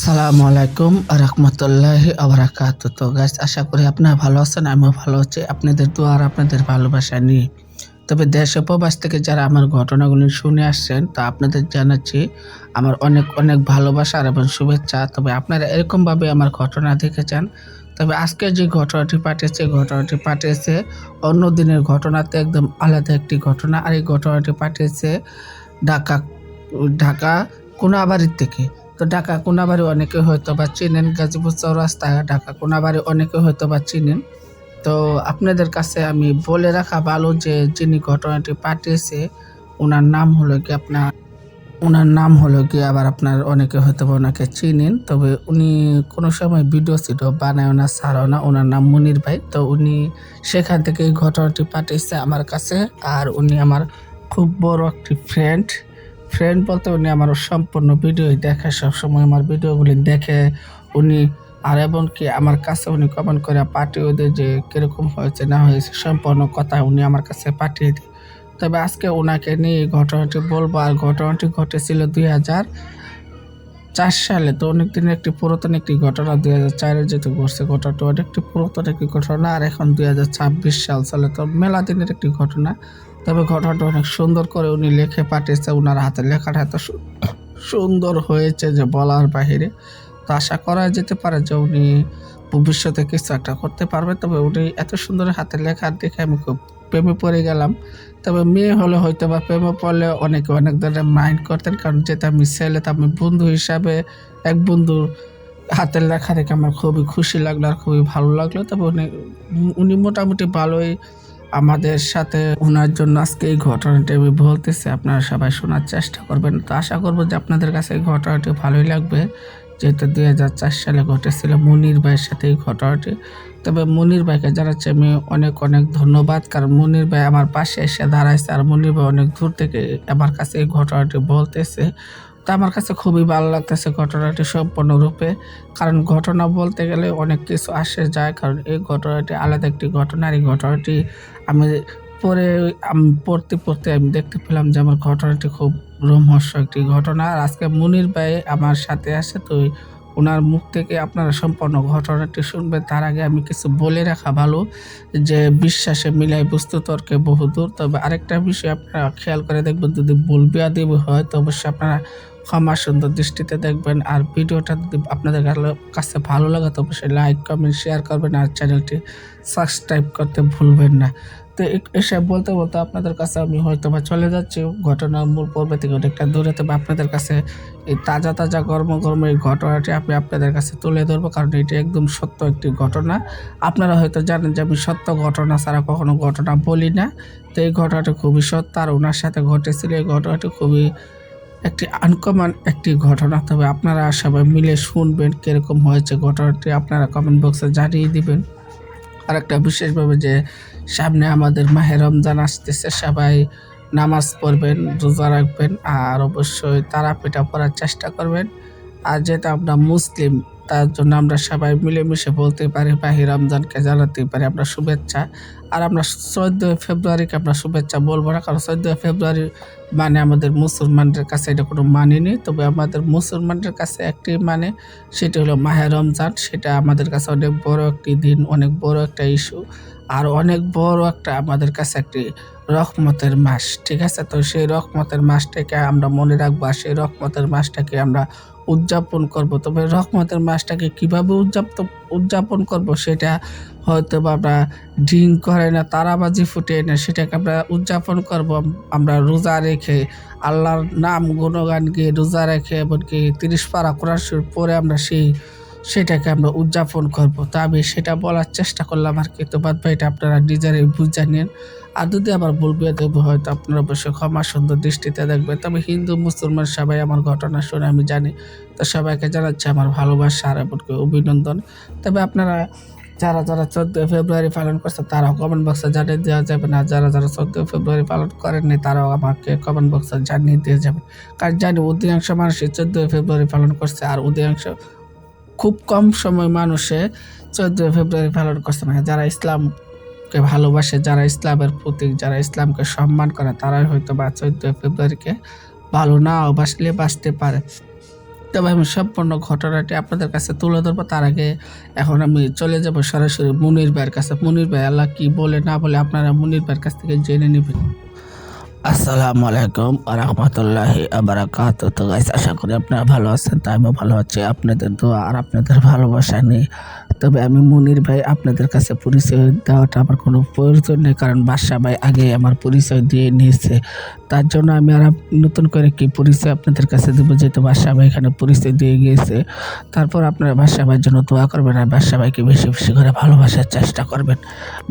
আসসালামু আলাইকুম রহমতুল্লাহি আবরাকাতুহু। তো গাইস, আশা করি আপনারা ভালো আছেন, আমিও ভালো আছি আপনাদের দোয়া আর আপনাদের ভালোবাসা নিয়ে। তবে দেশ ও প্রবাস থেকে যারা আমার ঘটনাগুলি শুনে আসছেন, তা আপনাদের জানাচ্ছি আমার অনেক অনেক ভালোবাসা আর এবং শুভেচ্ছা। তবে আপনারা এরকমভাবে আমার ঘটনা দেখেছেন। তবে আজকে যে ঘটনাটি পাঠিয়েছে অন্য দিনের ঘটনাতে একদম আলাদা একটি ঘটনা। আর এই ঘটনাটি পাঠিয়েছে ঢাকা ঢাকা কোনাবাড়ি থেকে। তো ঢাকা কোনাবাড়ি অনেকে হয়তো বা চিনেন, গাজীপুর চৌরাস্তা ঢাকা কোনাবাড়ি অনেকে হয়তো বা চিনেন। তো আপনাদের কাছে আমি বলে রাখা ভালো যে যিনি ঘটনাটি পাঠিয়েছে ওনার নাম হলো কি আবার আপনার অনেকে হয়তো বা ওনাকে চিনেন। তবে উনি কোনো সময় ভিডিও বানায় না, ছাড়াও না। ওনার নাম মনির ভাই। তো উনি সেখান থেকে এই ঘটনাটি পাঠিয়েছে আমার কাছে। আর উনি আমার খুব বড় একটি ফ্রেন্ড বলতে উনি আমার সম্পূর্ণ ভিডিও দেখে, সবসময় আমার ভিডিওগুলি দেখে উনি। আর এবং কি আমার কাছে উনি কমেন্ট করে পাঠিয়ে দেয় যে কিরকম হয়েছে না হয়েছে, সম্পূর্ণ কথা উনি আমার কাছে পাঠিয়ে দেয়। তবে আজকে ওনাকে নিয়ে এই ঘটনাটি বলবো। আর ঘটনাটি ঘটেছিল 2004 সালে। তো অনেক দিনের একটি পুরাতন একটি ঘটনা, 2004-এ যেহেতু ঘটছে ঘটনাটা অনেকটি পুরাতন একটি ঘটনা। আর এখন 2026 সাল চলে, তো মেলা দিনের একটি ঘটনা। তবে ঘটনাটা অনেক সুন্দর করে উনি লিখে পাঠিয়েছে। ওনার হাতের লেখাটা এত সুন্দর হয়েছে যে বলার বাহিরে। তো আশা করা যেতে পারে যে উনি ভবিষ্যতে কিছু একটা করতে পারবে। তবে উনি এত সুন্দর হাতের লেখা দেখে আমি খুব প্রেমে পড়ে গেলাম। তবে মেয়ে হলে হয়তো বা প্রেমে পড়লে অনেকে অনেক ধরনের মাইন্ড করতেন, কারণ যেটা আমি ছেলে, তা আমি বন্ধু হিসাবে এক বন্ধুর হাতের লেখা দেখে আমার খুবই খুশি লাগলো আর খুবই ভালো লাগলো। তবে উনি মোটামুটি ভালোই আমাদের সাথে। ওনার জন্য আজকে এই ঘটনাটি আমি বলতেছি, আপনারা সবাই শোনার চেষ্টা করবেন। তো আশা করবো যে আপনাদের কাছে এই ঘটনাটি ভালোই লাগবে, যেহেতু 2004 সালে ঘটেছিল মনির ভাইয়ের সাথে এই ঘটনাটি। তবে মনির ভাইকে জানাচ্ছি আমি অনেক অনেক ধন্যবাদ, কারণ মনির ভাই আমার পাশে এসে দাঁড়াইছে। আর মনির ভাই অনেক দূর থেকে আমার কাছে এই ঘটনাটি বলতেছে। তো আমার কাছে খুবই ভালো লাগতেছে ঘটনাটি সম্পূর্ণরূপে, কারণ ঘটনা বলতে গেলে অনেক কিছু আসে যায়। কারণ এই ঘটনাটি আলাদা একটি ঘটনা। আর এই ঘটনাটি আমি পরে পড়তে আমি দেখতে পেলাম যে আমার ঘটনাটি খুব রোমহর্ষক একটি ঘটনা। আর আজকে মনির ভাই আমার সাথে আসে, তো ওনার মুখ থেকে আপনারা সম্পূর্ণ ঘটনাটি শুনবেন। তার আগে আমি কিছু বলে রাখা ভালো যে বিশ্বাসে মিলাই বস্তু তর্কে বহুদূর। তবে আরেকটা বিষয় আপনারা খেয়াল করে দেখবেন, যদি ভুল বেয়াদবি হয় তো অবশ্যই আপনারা ক্ষমা সুন্দর দৃষ্টিতে দেখবেন। আর ভিডিওটা যদি আপনাদের কাছে ভালো লাগে তো অবশ্যই লাইক কমেন্ট শেয়ার করবেন আর চ্যানেলটি সাবস্ক্রাইব করতে ভুলবেন না। তো এসব বলতে বলতে আপনাদের কাছে আমি হয়তো বা চলে যাচ্ছি ঘটনার মূল পর্ব থেকে অনেকটা দূরে। তবে আপনাদের কাছে এই তাজা তাজা গরম গরম এই ঘটনাটি আমি আপনাদের কাছে তুলে ধরবো, কারণ এটি একদম সত্য একটি ঘটনা। আপনারা হয়তো জানেন যে আমি সত্য ঘটনা ছাড়া কখনো ঘটনা বলি না। তো এই ঘটনাটি খুবই সত্য আর ওনার সাথে ঘটেছিল। এই ঘটনাটি খুবই একটি আনকমন একটি ঘটনা। তবে আপনারা সবাই মিলে শুনবেন কিরকম হয়েছে ঘটনাটি, আপনারা কমেন্ট বক্সে জানিয়ে দিবেন। আর একটা বিশেষভাবে যে সামনে আমাদের মাহে রমজান আসতেছে, সবাই নামাজ পড়বেন, রোজা রাখবেন আর অবশ্যই তারাপিঠা পড়ার চেষ্টা করবেন। আর যেটা আমরা মুসলিম, তার জন্য আমরা সবাই মিলেমিশে বলতে পারি মাহে রমজানকে জানাতে পারি আমরা শুভেচ্ছা। আর আমরা 14 ফেব্রুয়ারিকে আমরা শুভেচ্ছা বলবো না, কারণ 14 ফেব্রুয়ারি মানে আমাদের মুসলমানদের কাছে এটা কোনো মানে নেই। তবে আমাদের মুসলমানদের কাছে একটি মানে, সেটা হলো মাহে রমজান। সেটা আমাদের কাছে অনেক বড় একটি দিন, অনেক বড় একটা ইস্যু আর অনেক বড় একটা আমাদের কাছে একটি রহমতের মাস। ঠিক আছে, তো সেই রহমতের মাসটাকে আমরা মনে রাখবো আর সেই রহমতের মাসটাকে আমরা উদযাপন করব। তবে রহমতের মাসটাকে কিভাবে উদযাপন করব সেটা হয়তো বা আমরা ড্রিঙ্ক করে না, তারাবাজি ফুটিয়ে না, সেটাকে আমরা উদযাপন করব আমরা রোজা রেখে, আল্লাহর নাম গুণগান গিয়ে রোজা রেখে, এমনকি 30 পারা কোরআন শরীফ পড়ে আমরা সেটাকে আমরা উদযাপন করব। তা আমি সেটা বলার চেষ্টা করলাম আর কি। তো বাদ ভাই এটা আপনারা নিজেরাই বুঝে নিন। আর যদি আবার বলবে দেবো হয়তো আপনারা অবশ্যই ক্ষমা সুন্দর দৃষ্টিতে দেখবেন। তবে হিন্দু মুসলমান সবাই আমার ঘটনা শুনে আমি জানি। তো সবাইকে জানাচ্ছি আমার ভালোবাসা আর এমনকি অভিনন্দন। তবে আপনারা যারা 14 ফেব্রুয়ারি পালন করছে তারাও কমেন্ট বক্সে জানিয়ে দেওয়া যাবে না। যারা 14 ফেব্রুয়ারি পালন করেননি তারাও আমাকে কমেন্ট বক্সে জানিয়ে দিয়ে যাবেন। কারণ জানি অধিকাংশ মানুষই 14 ফেব্রুয়ারি পালন করছে আর অধিকাংশ খুব কম সময় মানুষে 14 ফেব্রুয়ারি পালন করছে না। যারা ইসলামকে ভালোবাসে, যারা ইসলামের প্রতীক, যারা ইসলামকে সম্মান করে, তারাই হয়তো বা 14 ফেব্রুয়ারিকে ভালো নাও বাসলে বাঁচতে পারে। তো তবে আমি সম্পূর্ণ ঘটনাটি আপনাদের কাছে তুলে ধরবো। তার আগে এখন আমি চলে যাব সরাসরি মুনির ভাইয়ের কাছে। মুনির ভাই আল্লাহ কি বলে না বলে আপনারা মুনির ভাইয়ের কাছ থেকে জেনে নেবেন। আসসালামু আলাইকুম রাহমাতুল্লাহি বারাকাতুহু। তো গাইস, আশা করি আপনারা ভালো আছেন। তাই আমিও ভালো আছি আপনাদের দোয়া আর আপনাদের ভালোবাসা নিয়ে। তবে আমি মুনির ভাই, আপনাদের কাছে পরিচয় দেওয়াটা আমার কোনো প্রয়োজন নেই, কারণ বাদশা ভাই আগে আমার পরিচয় দিয়ে নিয়েছে। তার জন্য আমি আর নতুন করে কি পরিচয় আপনাদের কাছে দেবো, যেহেতু বাদশা ভাই এখানে পরিচয় দিয়ে গিয়েছে। তারপর আপনারা বাদশা ভাইয়ের জন্য দোয়া করবেন আর বাদশা ভাইকে বেশি বেশি করে ভালোবাসার চেষ্টা করবেন।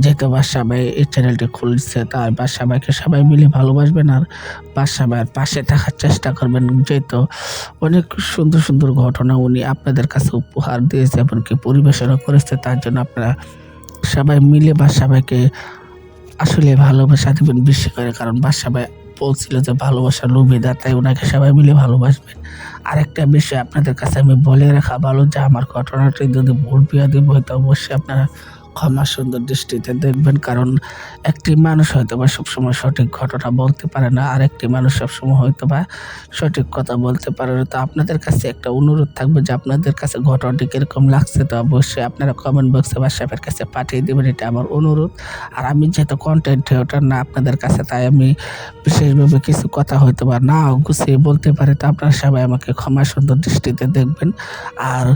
যেহেতু বাদশা ভাই এই চ্যানেলটি খুলছে, তাই বাদশা ভাইকে সবাই মিলে ভালোবাসবেন আর বাদশা ভাইয়ের পাশে থাকার চেষ্টা করবেন। যেহেতু অনেক সুন্দর সুন্দর ঘটনা উনি আপনাদের কাছে উপহার দিয়েছে, এমনকি পরিবেশনা করেছে। তার জন্য আপনারা সবাই মিলে বাদশা ভাইকে আসলে ভালোবাসা দেবেন বেশি করে, কারণ বাদশা ভাই বলছিল যে ভালোবাসা লোভীদা, তাই ওনাকে সবাই মিলে ভালোবাসবেন। আরেকটা বিষয় আপনাদের কাছে আমি বলে রাখা ভালো যে আমার ঘটনাটি যদি ভুল বিয়াদব হয় তো অবশ্যই আপনারা ক্ষমা সুন্দর দৃষ্টিতে দেখবেন, কারণ একটি মানুষ হয়তো বা সবসময় সঠিক ঘটনা বলতে পারে না, আর একটি মানুষ সবসময় হয়তো বা সঠিক কথা বলতে পারে না। তো আপনাদের কাছে একটা অনুরোধ থাকবে যে আপনাদের কাছে ঘটনাটি কীরকম লাগছে তো অবশ্যই আপনারা কমেন্ট বক্সে বা সাহেবের কাছে পাঠিয়ে দেবেন, এটা আমার অনুরোধ। আর আমি যেহেতু কন্টেন্ট ক্রিয়েটর না আপনাদের কাছে, তাই আমি বিশেষভাবে কিছু কথা হয়তো বা না গুছিয়ে বলতে পারি, তো আপনারা সবাই আমাকে ক্ষমা সুন্দর দৃষ্টিতে দেখবেন। আর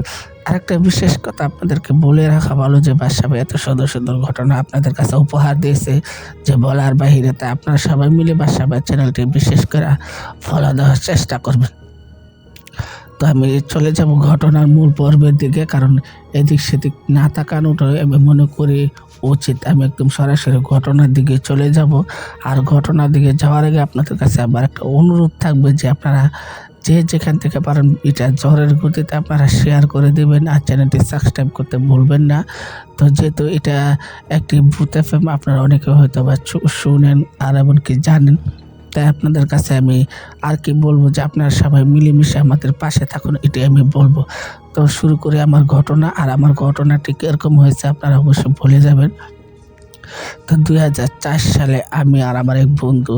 আরেকটা বিশেষ কথা আপনাদেরকে বলে রাখা ভালো যে বাদশা ভাই এত সুন্দর সুন্দর ঘটনা আপনাদের কাছে উপহার দিয়েছে যে বলার বাহিরে, তাই আপনারা সবাই মিলে বাদশা ভাই চ্যানেলটি বিশেষ করে ফলো দেওয়ার চেষ্টা করবেন। তো আমি চলে যাব ঘটনার মূল পর্বের দিকে, কারণ এদিক সেদিক না তাকানোটাই আমি মনে করি উচিত। আমি একদম সরাসরি ঘটনার দিকে চলে যাব। আর ঘটনার দিকে যাওয়ার আগে আপনাদের কাছে আবার একটা অনুরোধ থাকবে যে আপনারা যে যেখান থেকে পারেন এটা ঝড়ের গতিতে আপনারা শেয়ার করে দেবেন আর চ্যানেলটি সাবস্ক্রাইব করতে ভুলবেন না। তো যেহেতু এটা একটি ভূত এফএম, আপনারা অনেকে হয়তো বা শুনেন আর এমনকি জানেন, তাই আপনাদের কাছে আমি আর কি বলবো যে আপনারা সবাই মিলেমিশে আমাদের পাশে থাকুন, এটাই আমি বলবো। তো শুরু করি আমার ঘটনা। আর আমার ঘটনাটি কীরকম হয়েছে আপনারা অবশ্যই ভুলে যাবেন। তো 2004 সালে আমি আর আমার এক বন্ধু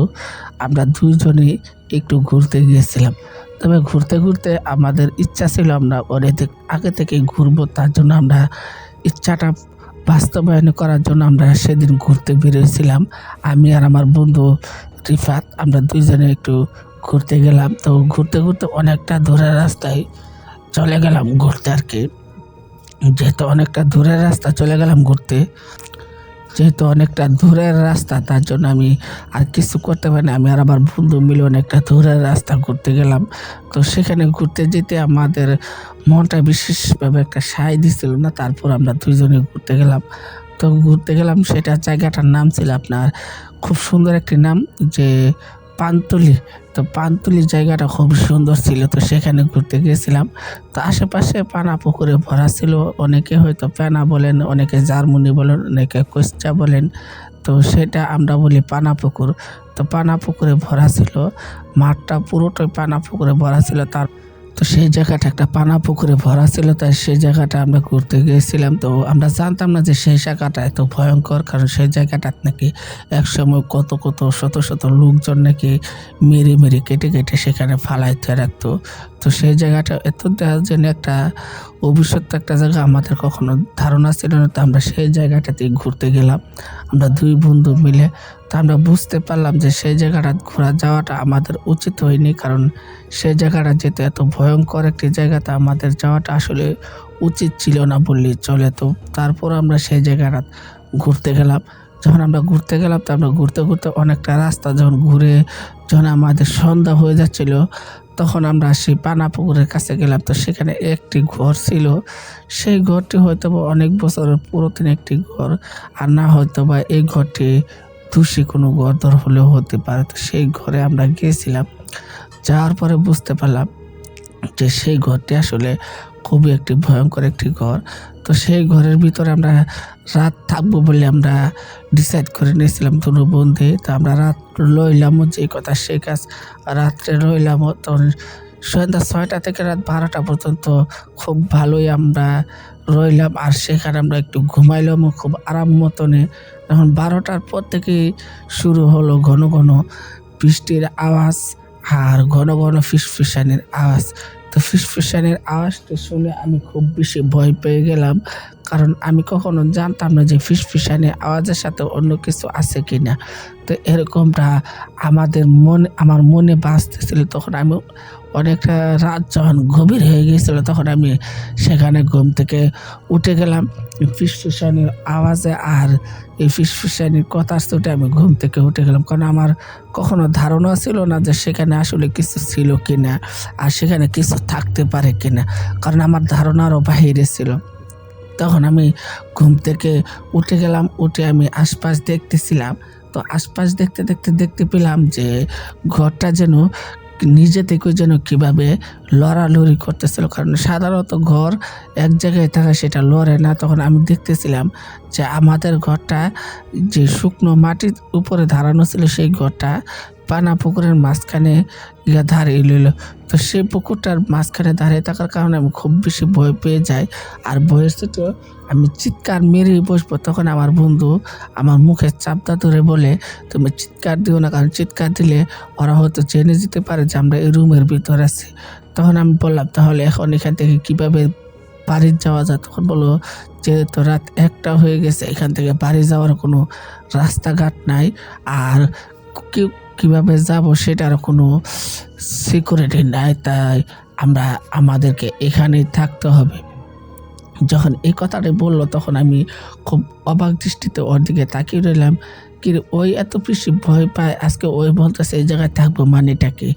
আমরা দুইজনেই একটু ঘুরতে গিয়েছিলাম। তবে ঘুরতে ঘুরতে আমাদের ইচ্ছা ছিল আমরা অনেক আগে থেকেই ঘুরবো, তার জন্য আমরা ইচ্ছাটা বাস্তবায়ন করার জন্য আমরা সেদিন ঘুরতে বেরিয়েছিলাম। আমি আর আমার বন্ধু রিফাত, আমরা দুইজনে একটু ঘুরতে গেলাম। তো ঘুরতে ঘুরতে অনেকটা দূরের রাস্তায় চলে গেলাম ঘুরতে আর কি। যেহেতু অনেকটা দূরের রাস্তা চলে গেলাম ঘুরতে, যেহেতু অনেকটা দূরের রাস্তা তার জন্য আমি আর কিছু করতে পারি না। আমি আর আমার বন্ধু মিলে অনেকটা দূরের রাস্তা ঘুরতে গেলাম। তো সেখানে ঘুরতে যেতে আমাদের মনটা বিশেষভাবে একটা সায় দিচ্ছিল না। তারপর আমরা দুইজনে ঘুরতে গেলাম। তো ঘুরতে গেলাম, সেটা জায়গাটার নাম ছিল আপনার খুব সুন্দর একটি নাম যে পান্তুলি। তো পান্তুলির জায়গাটা খুব সুন্দর ছিল, তো সেখানে ঘুরতে গিয়েছিলাম। তো আশেপাশে পানা পুকুরে ভরা ছিল, অনেকে হয়তো পানা বলেন, অনেকে জার্মনি বলেন, অনেকে কোস্চা বলেন। তো সেটা আমরা বলি পানা পুকুর। তো পানা পুকুরে ভরা ছিল, মাঠটা পুরোটাই পানা পুকুরে ভরা ছিল। তো সেই জায়গাটা একটা পানা পুকুরে ভরা ছিল, তাই সেই জায়গাটা আমরা ঘুরতে গিয়েছিলাম। তো আমরা জানতাম না যে সেই জায়গাটা এত ভয়ঙ্কর, কারণ সেই জায়গাটা নাকি একসময় কত কত শত শত লোকজন নাকি মেরে মেরে কেটে কেটে সেখানে ফালাইতে রাখতো। তো সেই জায়গাটা এত যেন একটা অভিশপ্ত একটা জায়গা, আমাদের কখনো ধারণা ছিল না। তো আমরা সেই জায়গাটাতেই ঘুরতে গেলাম আমরা দুই বন্ধু মিলে। তো আমরা বুঝতে পারলাম যে সেই জায়গাটা ঘোরা যাওয়াটা আমাদের উচিত হয়নি, কারণ সেই জায়গাটা যেহেতু এত ভয়ঙ্কর একটি জায়গাতে আমাদের যাওয়াটা আসলে উচিত ছিল না বললেই চলে। তো তারপর আমরা সেই জায়গাটা ঘুরতে গেলাম। যখন আমরা ঘুরতে গেলাম, তো আমরা ঘুরতে ঘুরতে অনেকটা রাস্তা যখন আমাদের সন্ধ্যা হয়ে যাচ্ছিল, তখন আমরা সেই পানা পুকুরের কাছে গেলাম। তো সেখানে একটি ঘর ছিল, সেই ঘরটি হয়তো বা অনেক বছরের পুরাতন একটি ঘর, আর না হয়তো বা এই ঘরটি দোষী কোনো ঘর দর হলেও হতে পারে। তো সেই ঘরে আমরা গিয়েছিলাম, যাওয়ার পরে বুঝতে পারলাম যে সেই ঘরটি আসলে খুবই একটি ভয়ঙ্কর একটি ঘর। তো সেই ঘরের ভিতরে আমরা রাত থাকবো বলে আমরা ডিসাইড করে নিয়েছিলাম দুটো বন্ধু। তো আমরা রাত রইলামও, যে কথা সেই কাজ, রাত্রে রইলামও। তো সন্ধ্যা 6টা থেকে রাত 12টা পর্যন্ত খুব ভালোই আমরা রইলাম, আর সেখানে আমরা একটু ঘুমাইলামও খুব আরাম মতনে। তখন 12টার পর থেকেই শুরু হলো ঘন ঘন বৃষ্টির আওয়াজ আর ঘন ঘন ফিসফিসানির আওয়াজ। তো ফিসফিসানির আওয়াজটি শুনে আমি খুব বেশি ভয় পেয়ে গেলাম, কারণ আমি কখনো জানতাম না যে ফিসফিসানির আওয়াজের সাথে অন্য কিছু আছে কিনা। তো এরকমটা আমার মনে বাজতেছিল। তখন আমি অনেকটা রাত যখন গভীর হয়ে গিয়েছিল তখন আমি সেখানে ঘুম থেকে উঠে গেলাম ফিসফিসানির আওয়াজে, আর এই ফিসফিসানির কথার চোটে আমি ঘুম থেকে উঠে গেলাম, কারণ আমার কখনো ধারণা ছিল না যে সেখানে আসলে কিছু ছিল কিনা আর সেখানে কিছু থাকতে পারে কিনা, কারণ আমার ধারণারও বাহিরে ছিল। তখন আমি ঘুম থেকে উঠে গেলাম, উঠে আমি আশপাশ দেখতেছিলাম। তো আশপাশ দেখতে পেলাম যে ঘরটা যেন নিজে থেকে যেন কিভাবে লড়ালড়ি করতেছিল, কারণ সাধারণত ঘর এক জায়গায় থাকে সেটা লড়ে না। তখন আমি দেখতেছিলাম যে আমাদের ঘরটা যে শুকনো মাটির উপরে দাঁড়ানো ছিল সেই ঘরটা পানা পুকুরের মাঝখানে গিয়ে দাঁড়িয়ে রইল। তো সেই পুকুরটার মাঝখানে দাঁড়িয়ে থাকার কারণে আমি খুব বেশি ভয় পেয়ে যাই, আর ভয়ের সাথে আমি চিৎকার মেরেই বসবো। তখন আমার বন্ধু আমার মুখে চাপটা ধরে বলে, তুমি চিৎকার দিও না, কারণ চিৎকার দিলে ওরা হয়তো জেনে যেতে পারে যে আমরা এই রুমের ভিতর আছি। তখন আমি বললাম, তাহলে এখন এখান থেকে কিভাবে বাড়ি যাওয়া যায়? তখন বললো, যেহেতু রাত 1টা হয়ে গেছে, এখান থেকে বাড়ি যাওয়ার কোনো রাস্তাঘাট নাই, আর কিভাবে যাব সেটার কোনো সিকিউরিটি নাই, তাই আমাদেরকে এখানেই থাকতে হবে। যখন এই কথাটা বললো তখন আমি খুব অবাক দৃষ্টিতে ওর দিকে তাকিয়ে রইলাম। কি রে, ওই এত বেশি ভয় পায়, আজকে ওই বলতেছে এই জায়গায় থাকবো মানেটা কি?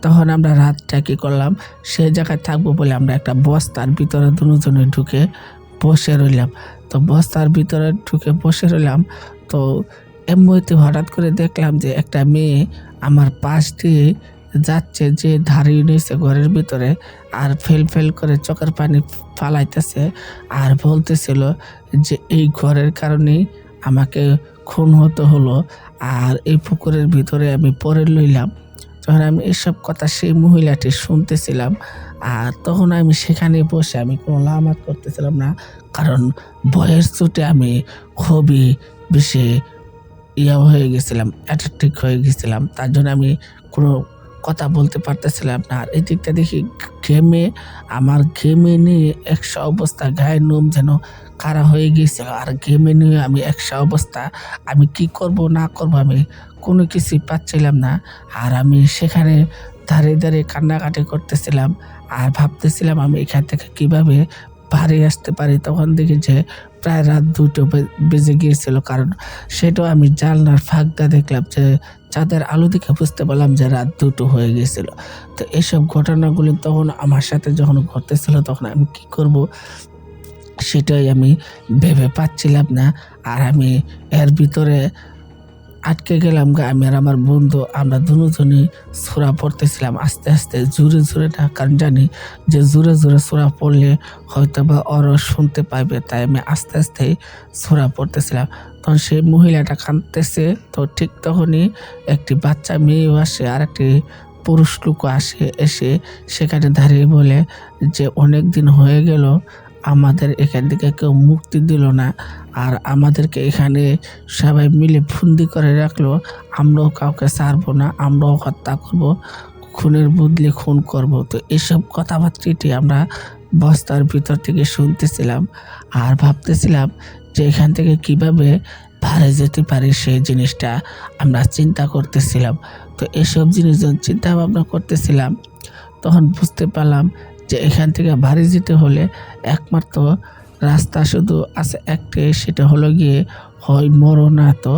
তখন আমরা রাতটা কি করলাম, সেই জায়গায় থাকবো বলে আমরা একটা বস্তার ভিতরে দুজনে ঢুকে বসে রইলাম। তো বস্তার ভিতরে ঢুকে বসে রইলাম। তো এমনিতে হঠাৎ করে দেখলাম যে একটা মেয়ে আমার পাশ দিয়ে যাচ্ছে, যে দাঁড়িয়ে নিয়েছে ঘরের ভিতরে, আর ফেল করে চোখের পানি ফালাইতেছে, আর বলতেছিল যে এই ঘরের কারণেই আমাকে খুন হতে হলো, আর এই পুকুরের ভিতরে আমি পড়ে লইলাম। যখন আমি এসব কথা সেই মহিলাটি শুনতেছিলাম, আর তখন আমি সেখানে বসে আমি কোনো লামাত করতেছিলাম না, কারণ ভয়ের চোটে আমি খুবই বেশি হয়ে গেছিলাম, অ্যাটাকটিক হয়ে গেছিলাম। তার জন্য আমি কোনো কথা বলতে পারতেছিলাম না। আর এই দিকটা দেখি ঘেমে নিয়ে একশো অবস্থা, গায়ের নোম যেন কারা হয়ে গিয়েছিল, আর ঘেমে নিয়ে আমি একশো অবস্থা। আমি কি করব না করব আমি কোনো কিছুই পাচ্ছিলাম না। আর আমি সেখানে দাঁড়িয়ে কান্নাকাটি করতেছিলাম, আর ভাবতেছিলাম আমি এখান থেকে কিভাবে বাড়ি আসতে পারি। তখন দেখি যে প্রায় রাত 2টো বেজে গিয়েছিল, কারণ সেটাও আমি জানলার ফাঁকটা দেখলাম যে চাঁদের আলো দেখে বুঝতে পারলাম যে রাত 2টো হয়ে গিয়েছিল। তো এসব ঘটনাগুলি তখন আমার সাথে যখন ঘটতেছিল তখন আমি কি করব সেটাই আমি ভেবে পাচ্ছিলাম না। আর আমি এর ভিতরে আটকে গেলাম। আমি আর আমার বন্ধু আমরা দুজনই সূরা পড়তেছিলাম আস্তে আস্তে, জোরে না, কারণ জানি যে জোরে সূরা পড়লে হয়তো বা ওরা শুনতে পাইবে, তাই আমি আস্তে আস্তে সূরা পড়তেছিলাম। তখন সেই মহিলাটা কাঁদতেছে। তো ঠিক তখনই একটি বাচ্চা মেয়েও আসে, আর একটি পুরুষ লোকও এসে সেখানে দাঁড়িয়ে বলে যে অনেক দিন হয়ে গেল আমাদের এখান থেকে কেউ মুক্তি দিল না, আর আমাদেরকে এখানে সবাই মিলে বন্দি করে রাখলো। আমরাও কাউকে ছাড়বো না, আমরাও হত্যা করব, খুনের বদলে খুন করব। তো এসব কথাবার্তাটি আমরা বস্তার ভিতর থেকে শুনতেছিলাম, আর ভাবতেছিলাম যে এখান থেকে কিভাবে বাইরে যেতে পারি সেই জিনিসটা আমরা চিন্তা করতেছিলাম। তো এসব জিনিস যখন চিন্তা ভাবনা করতেছিলাম তখন বুঝতে পারলাম যে এখান থেকে বাড়ি যেতে হলে একমাত্র রাস্তা শুধু আছে একটাই, সেটা হলো গিয়ে হয় মরো না তো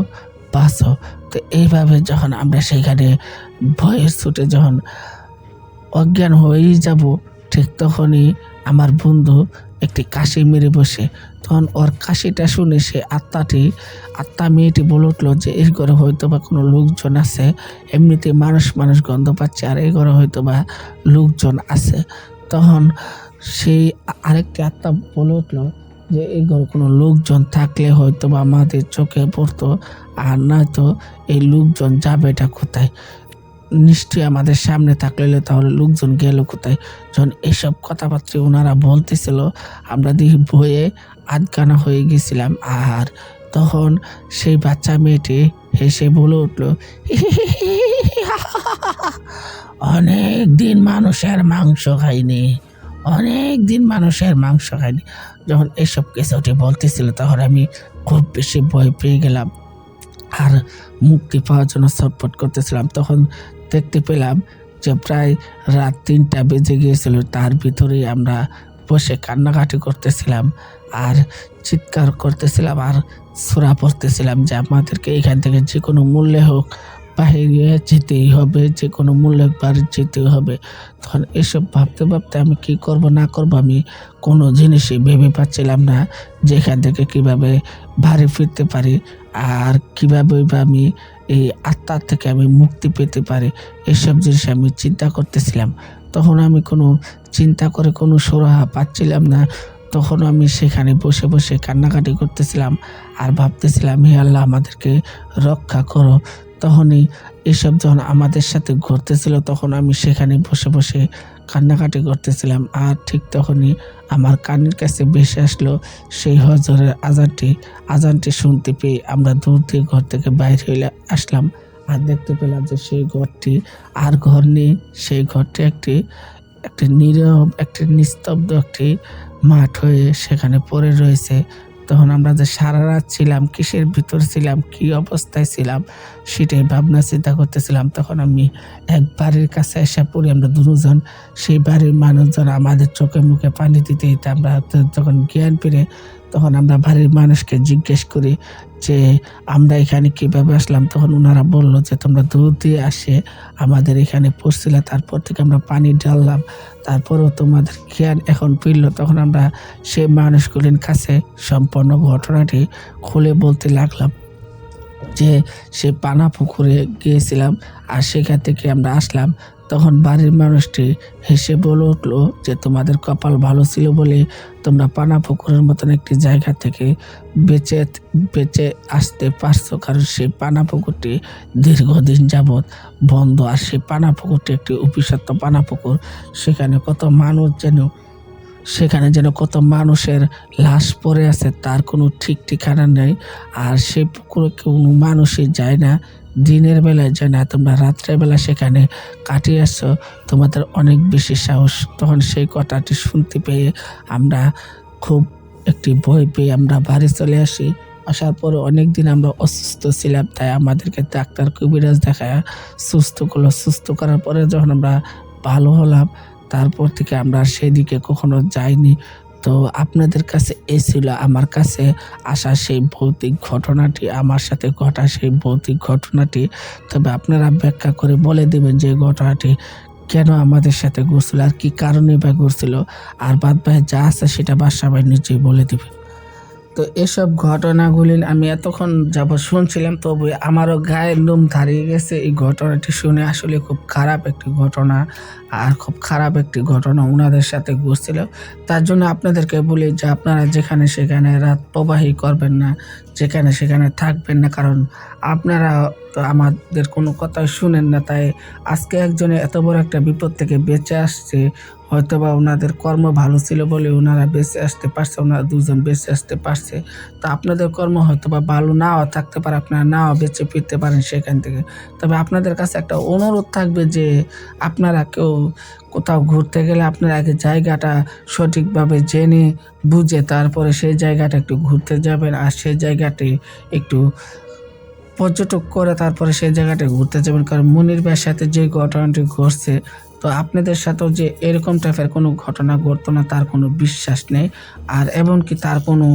বাঁচো। তো এইভাবে যখন আমরা সেখানে ভয়ের ছুটে যখন অজ্ঞান হয়েই যাব, ঠিক তখনই আমার বন্ধু একটি কাশি মেরে বসে। তখন ওর কাশিটা শুনে সে আত্মা মেয়েটি বলে উঠলো যে এই ঘরে হয়তো বা কোনো লোকজন আছে, এমনিতে মানুষ গন্ধ পাচ্ছে, আর এই ঘরে হয়তো বা লোকজন আছে। তখন সেই আরেকটি আত্মা বলে উঠলো যে এই ঘরে কোনো লোকজন থাকলে হয়তো বা আমাদের চোখে পড়তো, আর নয়তো এই লোকজন যাবেটা কোথায়, নিশ্চয়ই আমাদের সামনে থাকলে তাহলে লোকজন গেল কোথায়। যখন এসব কথাবার্তা ওনারা বলতেছিল আমরা দেখি ভয়ে আধখানা হয়ে গেছিলাম। আর তখন সেই বাচ্চা মেয়েটি হেসে বলে উঠলো অনেক দিন মানুষের মাংস খাইনি, অনেক দিন মানুষের মাংস খাইনি। যখন এসব কিছুটি বলতেছিল তখন আমি খুব বেশি ভয় পেয়ে গেলাম আর মুক্তি পাওয়ার জন্য ছটফট করতেছিলাম। তখন দেখতে পেলাম যে প্রায় রাত 3টা বেজে গিয়েছিল। তার ভিতরেই আমরা বসে কান্নাকাটি করতেছিলাম আর চিৎকার করতেছিলাম আর সূরা পড়তেছিলাম যে আমাদেরকে এখান থেকে যে কোনো মূল্যে হোক বাহিরে যেতেই হবে, যে কোনো মূল্যে বাড়ি যেতেই হবে। তখন এসব ভাবতে ভাবতে আমি কি করব না করব আমি কোনো জিনিসই ভেবে পাচ্ছিলাম না যে এখান থেকে কীভাবে বাড়ি ফিরতে পারি আর কীভাবে বা আমি এই আত্মার থেকে আমি মুক্তি পেতে পারি, এসব জিনিস আমি চিন্তা করতেছিলাম। তখন আমি কোনো চিন্তা করে কোনো সুরাহা পাচ্ছিলাম না। তখন আমি সেখানে বসে বসে কান্নাকাটি করতেছিলাম আর ভাবতেছিলাম, হে আল্লাহ আমাদেরকে রক্ষা করো। তখনই এসব যখন আমাদের সাথে ঘটতেছিল তখন আমি সেখানে বসে বসে কান্নাকাটি করতেছিলাম আর ঠিক তখনই আমার কানের কাছে ভেসে আসলো সেই হজরের আজানটি শুনতে পেয়ে আমরা দূর দিয়ে ঘর থেকে বাইরে হইলে আসলাম আর দেখতে পেলাম যে সেই ঘরটি আর ঘর নেই। সেই ঘরটি একটি একটি নীরব, একটি নিস্তব্ধ একটি মাঠ হয়ে সেখানে পড়ে রয়েছে। তখন আমরা যে সারা রাত ছিলাম, কিসের ভিতর ছিলাম, কি অবস্থায় ছিলাম সেটাই ভাবনা চিন্তা করতেছিলাম। তখন আমি এক বাড়ির কাছে এসে পড়ি, আমরা দুজন। সেই বাড়ির মানুষজন আমাদের চোখে মুখে পানি দিতে দিতে আমরা যখন জ্ঞান ফিরে তখন আমরা বাড়ির মানুষকে জিজ্ঞেস করি যে আমরা এখানে কীভাবে আসলাম। তখন ওনারা বললো যে তোমরা দূর দিয়ে আসে আমাদের এখানে পড়ছিলে, তারপর থেকে আমরা পানি ঢাললাম, তারপরও তোমাদের জ্ঞান এখন ফিরল। তখন আমরা সেই মানুষগুলির কাছে সম্পূর্ণ ঘটনাটি খুলে বলতে লাগলাম যে সে পানা পুকুরে গিয়েছিলাম আর সেখান থেকে আমরা আসলাম। তখন বাড়ির মানুষটি হেসে বলে উঠলো যে তোমাদের কপাল ভালো ছিল বলে তোমরা পানা পুকুরের মতন একটি জায়গা থেকে বেঁচে বেঁচে আসতে পারছো, কারণ সেই পানা পুকুরটি দীর্ঘদিন যাবৎ বন্ধ আর সেই পানা পুকুরটি একটি অভিশপ্ত পানা পুকুর। সেখানে যেন কত মানুষের লাশ পড়ে আছে, তার কোনো ঠিক ঠিকানা নেই। আর সেই পুকুরে কোনো মানুষই যায় না, দিনের বেলায় যায় না। তোমরা রাত্রেবেলা সেখানে কাটিয়ে আসছো, তোমাদের অনেক বেশি সাহস। তখন সেই কথাটি শুনতে পেয়ে আমরা খুব একটি ভয় পেয়ে আমরা বাড়ি চলে আসি। আসার পরে অনেক দিন আমরা অসুস্থ ছিলাম, তাই আমাদেরকে ডাক্তার কবিরাজ দেখায় সুস্থ করলো। সুস্থ করার পরে যখন আমরা ভালো হলাম তারপর থেকে আমরা সেদিকে কখনো যাইনি। তো আপনাদের কাছে এই ছিল আমার কাছে আসা সেই ভৌতিক ঘটনাটি, আমার সাথে ঘটা সেই ভৌতিক ঘটনাটি। তবে আপনারা ব্যাখ্যা করে বলে দেবেন যে ঘটনাটি কেন আমাদের সাথে ঘটছিল আর কি কারণে বা ঘটছিল, আর বাদ বাকি যা আছে সেটা বাদশা ভাই নিজেই বলে দেবে। তো এসব ঘটনাগুলি আমি এতক্ষণ যাবৎ শুনছিলাম, তবু আমারও গায়ের লোম দাঁড়িয়ে গেছে এই ঘটনাটি শুনে। আসলে খুব খারাপ একটি ঘটনা আর খুব খারাপ একটি ঘটনা ওনাদের সাথে ঘটছিল। তার জন্য আপনাদেরকে বলি যে আপনারা যেখানে সেখানে রাত প্রবাহী করবেন না, যেখানে সেখানে থাকবেন না, কারণ আপনারা তো আমাদের কোনো কথাই শুনেন না। তাই আজকে একজনে এত বড় একটা বিপদ থেকে বেঁচে আসছে, হয়তোবা ওনাদের কর্ম ভালো ছিল বলে ওনারা বেঁচে আসতে পারছে, ওনারা দুজন বেঁচে আসতে পারছে। তো আপনাদের কর্ম হয়তোবা ভালো নাও থাকতে পারে, আপনারা নাও বেঁচে ফিরতে পারেন সেখান থেকে। তবে আপনাদের কাছে একটা অনুরোধ থাকবে যে আপনারা কেউ কোথাও ঘুরতে গেলে আপনারা আগে জায়গাটা সঠিকভাবে জেনে বুঝে তারপরে সেই জায়গাটা একটু ঘুরতে যাবেন, আর সেই জায়গাটি একটু পর্যটক করে তারপরে সেই জায়গাটা ঘুরতে যাবেন। কারণ মনির ভাইয়ের সাথে যে ঘটনাটি ঘটছে, তো আপনাদের সাথেও যে এরকম টাইপের কোনো ঘটনা ঘটতো না তার কোনো বিশ্বাস নেই, আর এমনকি তার কোনো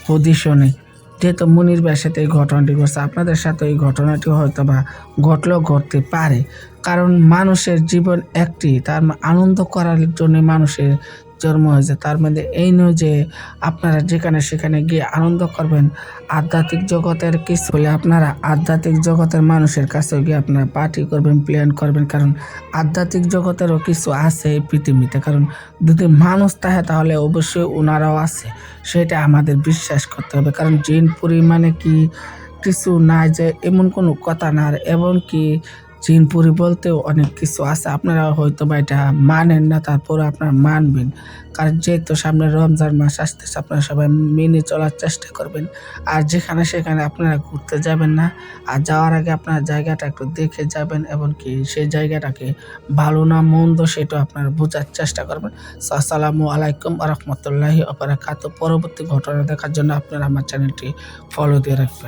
হদিশও নেই। যেহেতু মনির ভাইয়ের সাথে এই ঘটনাটি ঘটছে, আপনাদের সাথে এই ঘটনাটি হয়তো বা ঘটলেও ঘটতে পারে। কারণ মানুষের জীবন একটি, তার আনন্দ করার জন্য মানুষের জন্ম হয়েছে। তার মধ্যে এই নয় যে আপনারা যেখানে সেখানে গিয়ে আনন্দ করবেন। আধ্যাত্মিক জগতের কিছু হলে আপনারা আধ্যাত্মিক জগতের মানুষের কাছে গিয়ে আপনারা পার্টি করবেন, প্ল্যান করবেন, কারণ আধ্যাত্মিক জগতেরও কিছু আছে এই পৃথিবীতে। কারণ যদি মানুষ থাকে তাহলে অবশ্যই ওনারাও আছে, সেটা আমাদের বিশ্বাস করতে হবে। কারণ জিন পরিমাণে কি কিছু না, যে এমন কোনো কথা না। আর এমনকি জিনপুরি বলতেও অনেক কিছু আছে, আপনারা হয়তো বা এটা মানেন না, তারপরে আপনারা মানবেন। কারণ যেহেতু সামনে রমজান মাস আসতেছে, আপনারা সবাই মেনে চলার চেষ্টা করবেন। আর যেখানে সেখানে আপনারা ঘুরতে যাবেন না, আর যাওয়ার আগে আপনার জায়গাটা একটু দেখে যাবেন, এমনকি সেই জায়গাটাকে ভালো না মন্দ সেটাও আপনারা বোঝার চেষ্টা করবেন। সো আসসালামু আলাইকুম ওয়া রাহমাতুল্লাহি ওয়া বারাকাতুহু। পরবর্তী ঘটনা দেখার জন্য আপনারা আমার চ্যানেলটি ফলো দিয়ে রাখবেন।